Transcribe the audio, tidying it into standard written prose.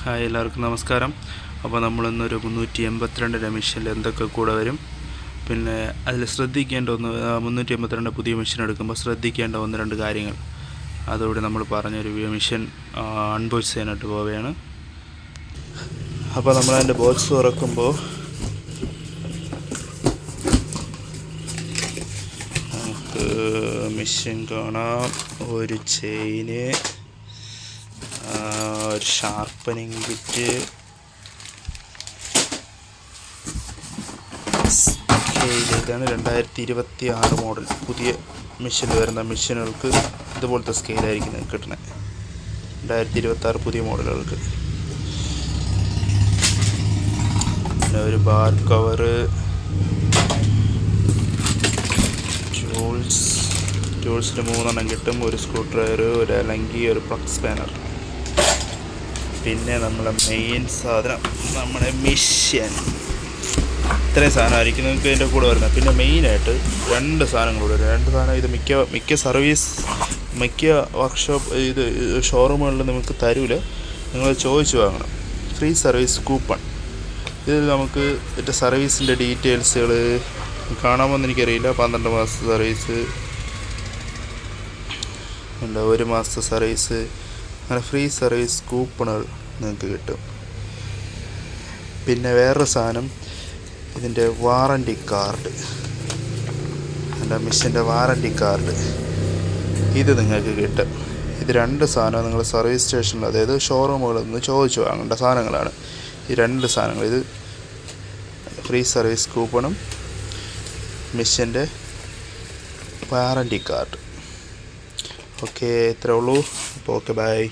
Hi, എല്ലാവർക്കും നമസ്കാരം. അപ്പോൾ നമ്മളിന്നൊരു 382 മെഷീനിൽ എന്തൊക്കെ കൂടെ വരും, പിന്നെ അതിൽ ശ്രദ്ധിക്കേണ്ട 382 പുതിയ മെഷീൻ എടുക്കുമ്പോൾ ശ്രദ്ധിക്കേണ്ട 1-2 കാര്യങ്ങൾ അതോടെ നമ്മൾ പറഞ്ഞൊരു മെഷീൻ അൺബോക്സ് ചെയ്യാനായിട്ട് പോവുകയാണ്. അപ്പോൾ നമ്മളതിൻ്റെ ബോക്സ് തുറക്കുമ്പോൾ നമുക്ക് മെഷീൻ കാണാം. ഒരു ചെയിന്, ഒരു ഷാർപ്പനിങ് കിറ്റ്, ഇതാണ് 2026 മോഡൽ പുതിയ മെഷീനിൽ വരുന്ന മെഷീനുകൾക്ക് ഇതുപോലത്തെ സ്കെയിലായിരിക്കും കിട്ടുന്നത്. 2026 പുതിയ മോഡലുകൾക്ക്. പിന്നെ ഒരു ബാർ കവറ്, ടൂൾസിൽ 3 കിട്ടും. ഒരു സ്ക്രൂ ഡ്രൈവർ, ഒരു അലങ്കി, ഒരു പ്ലഗ് സ്പാനർ. പിന്നെ നമ്മളെ മെയിൻ സാധനം നമ്മുടെ മെഷീൻ. ഇത്രയും സാധനമായിരിക്കും നിങ്ങൾക്ക് ഇതിൻ്റെ കൂടെ വരുന്നത്. പിന്നെ മെയിനായിട്ട് 2 സാധനങ്ങളുണ്ട്. 2 സാധനം ഇത് മിക്ക വർക്ക്ഷോപ്പ് ഷോറൂമുകളിൽ നിങ്ങൾക്ക് തരൂല, നിങ്ങൾ ചോദിച്ച് വാങ്ങണം. Free service coupon. ഇതിൽ നമുക്ക് ഇതിൻ്റെ സർവീസിൻ്റെ ഡീറ്റെയിൽസുകൾ കാണാമെന്ന് എനിക്കറിയില്ല. 12 മാസത്തെ സർവീസ്, 1 മാസത്തെ സർവീസ്, അങ്ങനെ ഫ്രീ സർവീസ് കൂപ്പണുകൾ നിങ്ങൾക്ക് കിട്ടും. പിന്നെ വേറൊരു സാധനം, ഇതിൻ്റെ വാറണ്ടി കാർഡ്, എൻ്റെ മെഷീൻ്റെ വാറണ്ടി കാർഡ്, ഇത് നിങ്ങൾക്ക് കിട്ടും. ഇത് 2 സാധനം നിങ്ങൾ സർവീസ് സ്റ്റേഷനിൽ, അതായത് ഷോറൂമുകളിൽ നിന്ന് ചോദിച്ചു വാങ്ങേണ്ട സാധനങ്ങളാണ് ഈ 2 സാധനങ്ങൾ. ഇത് ഫ്രീ സർവീസ് കൂപ്പണും മെഷീൻ്റെ വാറണ്ടി കാർഡ്. ഓക്കെ, ഇത്രേ ഉള്ളൂ. അപ്പോൾ ഓക്കെ, ബൈ.